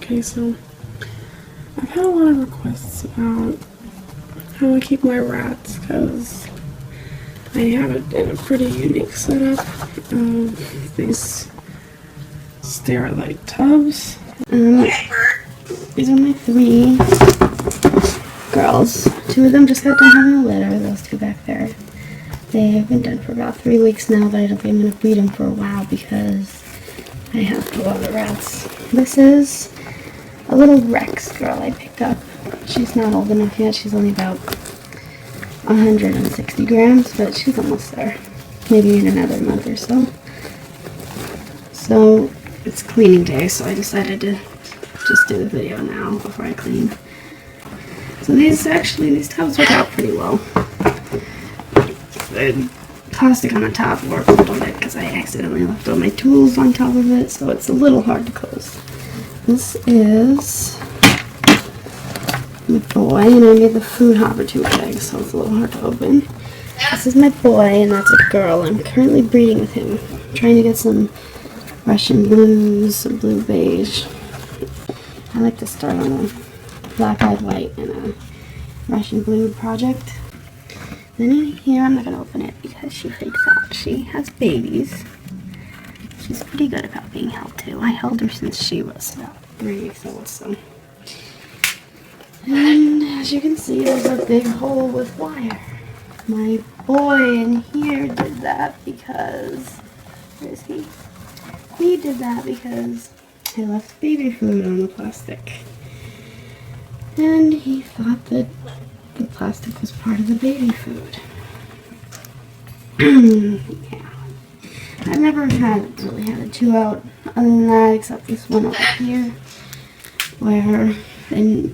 Okay, so I've had a lot of requests about how I keep my rats because I have it in a pretty unique setup of these Sterilite tubs. These are my 3 girls. 2 of them just got done having a litter, those 2 back there. They have been done for about 3 weeks now, but I don't think I'm going to breed them for a while because I have a lot of rats. This is a little Rex girl I picked up. She's not old enough yet. She's only about 160 grams, but she's almost there. Maybe in another month or so. So it's cleaning day, so I decided to just do the video now before I clean. So these tubs work out pretty well. The plastic on the top worked a little bit because I accidentally left all my tools on top of it, so it's a little hard to close. This is my boy, and I made the food hopper too big, so it's a little hard to open. This is my boy, and that's a girl. I'm currently breeding with him. I'm trying to get some Russian blues, some blue beige. I like to start on a black-eyed white and a Russian blue project. Then in here, I'm not going to open it because she freaks out. She has babies. She's pretty good about being held too. I held her since she was about 3 weeks old, so. And as you can see, there's a big hole with wire. My boy in here did that because, where is he? He did that because I left baby food on the plastic. And he thought that the plastic was part of the baby food. Yeah. I've never really had a 2 out other than that, except this one over here, where I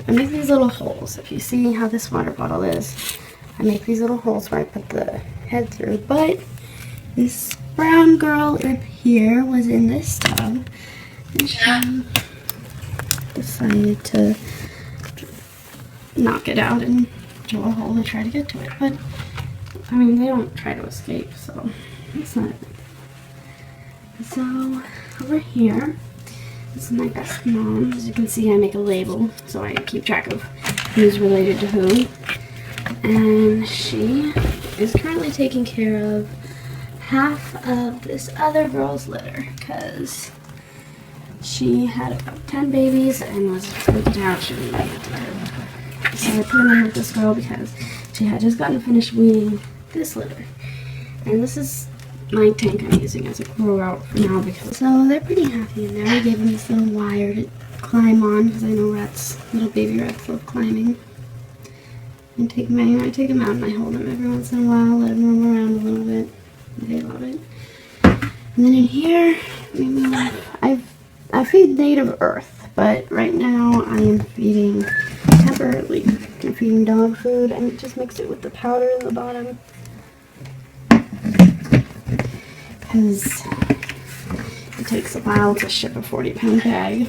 make these little holes. If you see how this water bottle is, I make these little holes where I put the head through. But this brown girl up here was in this tub, and she decided to knock it out and drill a hole to try to get to it. But I mean, they don't try to escape, so it's not. So over here, this is my best mom. As you can see, I make a label so I keep track of who's related to who. And she is currently taking care of half of this other girl's litter because she had about 10 babies and was freaking out. She didn't make it to her. So I put them in with this girl because she had just gotten finished weaning this litter. And this is my tank I'm using as a grow out for now because so they're pretty happy in there. I gave them this little wire to climb on because I know rats, little baby rats, love climbing. And I take them out and I hold them every once in a while, let them roam around a little bit. They love it. And then in here, I feed native earth, but right now I am feeding temporarily. I'm feeding dog food and just mix it with the powder in the bottom. Because it takes a while to ship a 40-pound bag.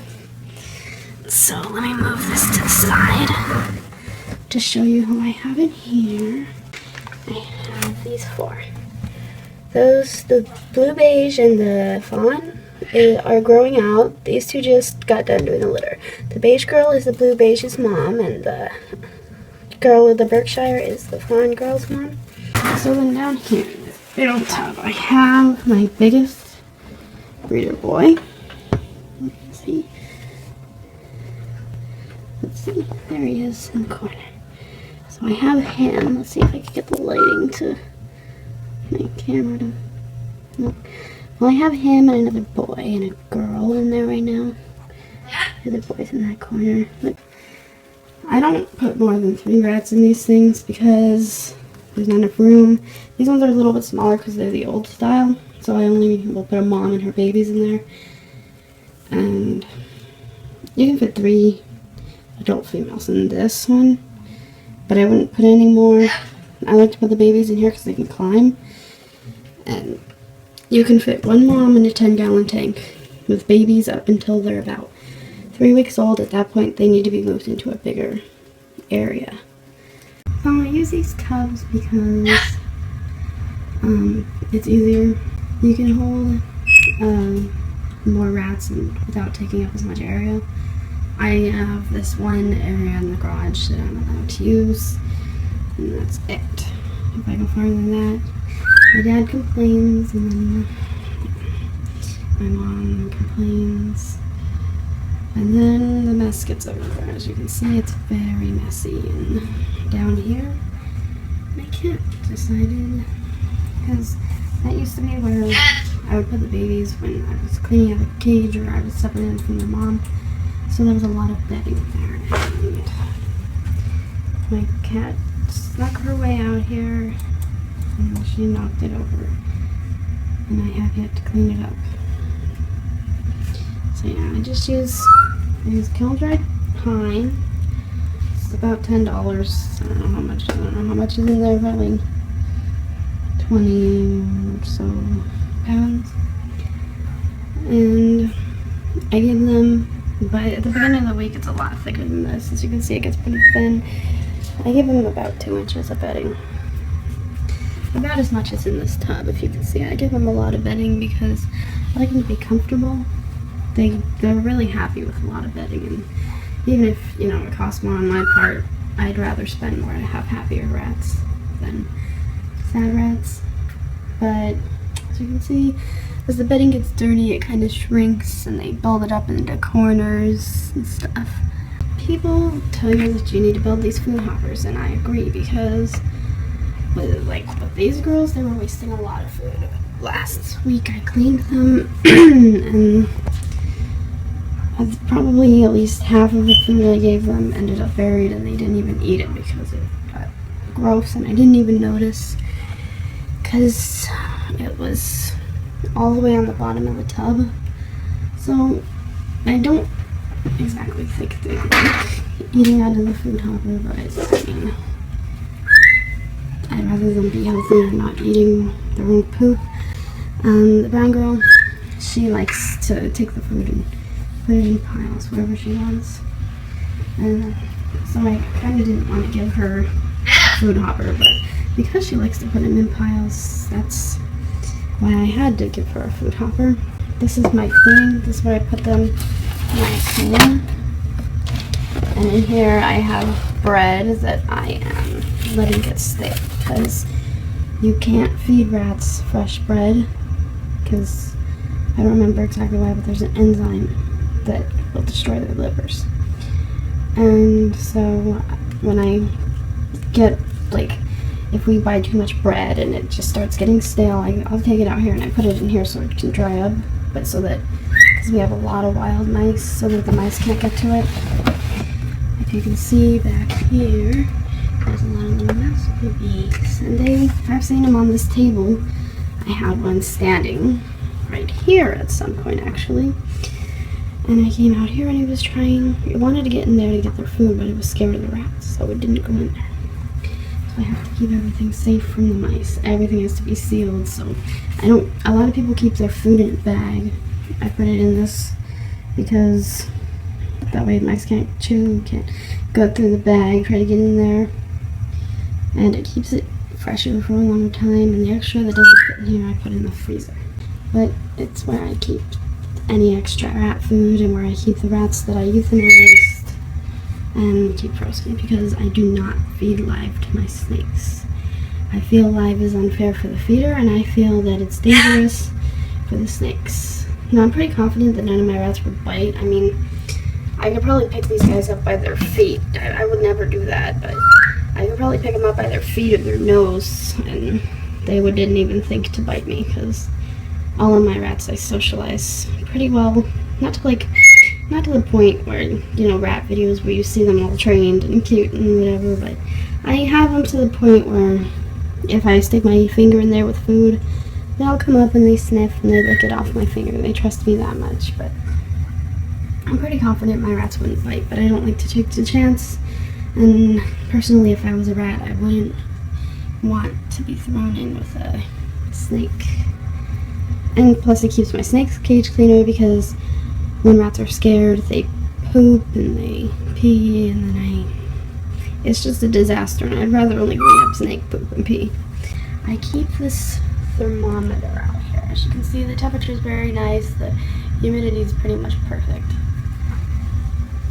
So let me move this to the side to show you who I have in here. I have these 4. The blue beige and the fawn are growing out. These 2 just got done doing a litter. The beige girl is the blue beige's mom, and the girl with the Berkshire is the fawn girl's mom. So then down here in this little tub, I have my biggest breeder boy. Let's see, there he is in the corner. So I have him. Let's see if I can get the lighting to my camera to. Nope. Well, I have him and another boy and a girl in there right now. The other boy's in that corner. But I don't put more than 3 rats in these things because there's not enough room. These ones are a little bit smaller because they're the old style. So I only will put a mom and her babies in there. And you can fit 3 adult females in this one. But I wouldn't put any more. I like to put the babies in here because they can climb. And you can fit 1 mom in a 10-gallon tank with babies up until they're about 3 weeks old. At that point, they need to be moved into a bigger area. So I use these tubs because it's easier. You can hold more rats and without taking up as much area. I have this one area in the garage that I'm allowed to use, and that's it. If I go farther than that, my dad complains, and then my mom complains, and then the mess gets everywhere. As you can see, it's very messy. And down here, my cat decided, because that used to be where I would put the babies when I was cleaning out a cage or I was separating from their mom. So there was a lot of bedding there, and my cat snuck her way out here, and she knocked it over, and I have yet to clean it up. So yeah, I just use kiln-dried pine. It's about $10. I don't know how much. I don't know how much is in there. Probably 20 or so pounds. And I give them. But at the beginning of the week, it's a lot thicker than this. As you can see, it gets pretty thin. I give them about 2 inches of bedding. About as much as in this tub, if you can see. I give them a lot of bedding because I like them to be comfortable. They're really happy with a lot of bedding. And even if, you know, it costs more on my part, I'd rather spend more to have happier rats than sad rats. But as you can see, as the bedding gets dirty, it kind of shrinks and they build it up into corners and stuff. People tell you that you need to build these food hoppers, and I agree, because with these girls, they were wasting a lot of food. Last week I cleaned them and probably at least half of the food I gave them ended up buried, and they didn't even eat it because it got gross, and I didn't even notice because it was all the way on the bottom of the tub. So I don't exactly think they like eating out of the food hopper, but I mean, I'd rather them be healthy and not eating their own poop. The brown girl, she likes to take the food and put it in piles wherever she wants. And so I kind of didn't want to give her a food hopper, but because she likes to put them in piles, that's why I had to give her a food hopper. This is my clean. This is where I put them in my can. And in here I have bread that I am letting get stale, because you can't feed rats fresh bread, because I don't remember exactly why, but there's an enzyme that will destroy their livers. And so when I get, like, if we buy too much bread and it just starts getting stale, I'll take it out here and I put it in here so it can dry up, but so that, because we have a lot of wild mice, so that the mice can't get to it. If you can see back here, there's a lot of little mouse babies, and I've seen them on this table. I had one standing right here at some point, actually, and I came out here and it wanted to get in there to get their food, but it was scared of the rats, so it didn't go in there. I have to keep everything safe from the mice. Everything has to be sealed, so a lot of people keep their food in a bag. I put it in this because that way mice can't chew, can't go through the bag, try to get in there. And it keeps it fresher for a longer time, and the extra that doesn't fit in here I put in the freezer. But it's where I keep any extra rat food and where I keep the rats that I euthanized and keep frozen, because I do not feed live to my snakes. I feel live is unfair for the feeder, and I feel that it's dangerous for the snakes. Now, I'm pretty confident that none of my rats would bite. I mean, I could probably pick these guys up by their feet. I would never do that, but I could probably pick them up by their feet or their nose, and they didn't even think to bite me, because all of my rats I socialize pretty well. Not to the point where, you know, rat videos where you see them all trained and cute and whatever, but I have them to the point where if I stick my finger in there with food, they'll come up and they sniff and they lick it off my finger. They trust me that much, but I'm pretty confident my rats wouldn't bite, but I don't like to take the chance. And personally, if I was a rat, I wouldn't want to be thrown in with a snake. And plus it keeps my snake's cage cleaner, because when rats are scared, they poop and they pee, and then it's just a disaster, and I'd rather only clean up snake poop and pee. I keep this thermometer out here. As you can see, the temperature is very nice. The Humidity is pretty much perfect.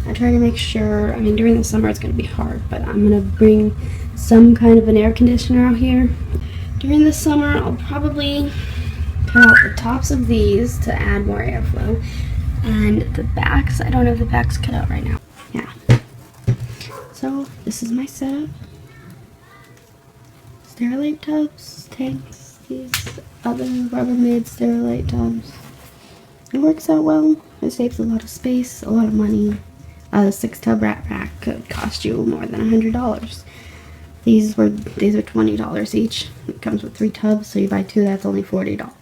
I try to make sure, I mean, during the summer it's going to be hard, but I'm going to bring some kind of an air conditioner out here. During the summer, I'll probably cut out the tops of these to add more airflow. And the backs, I don't have the backs cut out right now. Yeah. So, this is my setup. Sterilite tubs, tanks, these other Rubbermaid Sterilite tubs. It works out well. It saves a lot of space, a lot of money. A 6-tub rat rack could cost you more than $100. These are $20 each. It comes with 3 tubs, so you buy 2, that's only $40.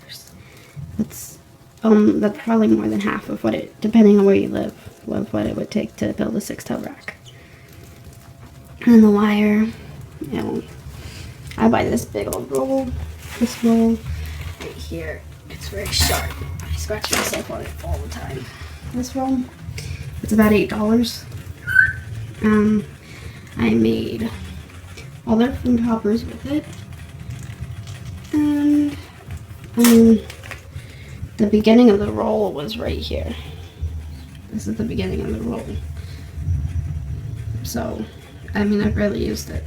That's probably more than half of what it, depending on where you live, of what it would take to build a 6-tub rack. And the wire, you know, I buy this big old roll. This roll right here, it's very sharp. I scratch myself on it all the time. This roll, it's about $8. I made all their food hoppers with it. And the beginning of the roll was right here. This is the beginning of the roll. So, I mean, I've really used it.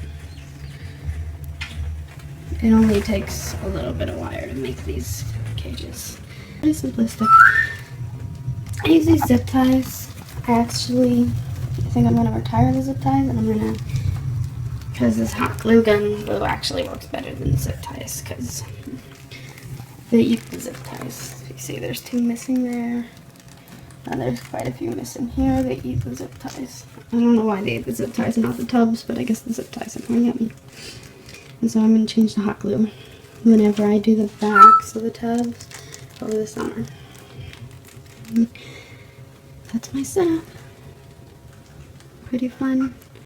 It only takes a little bit of wire to make these cages. Pretty simplistic. I use these zip ties. I think I'm going to retire the zip ties, and I'm going to, because this hot glue gun glue actually works better than the zip ties, because they eat the zip ties. You see there's 2 missing there. And there's quite a few missing here. They eat the zip ties. I don't know why they eat the zip ties and not the tubs, but I guess the zip ties are more yummy. And so I'm going to change the hot glue whenever I do the backs of the tubs over the summer. That's my setup. Pretty fun.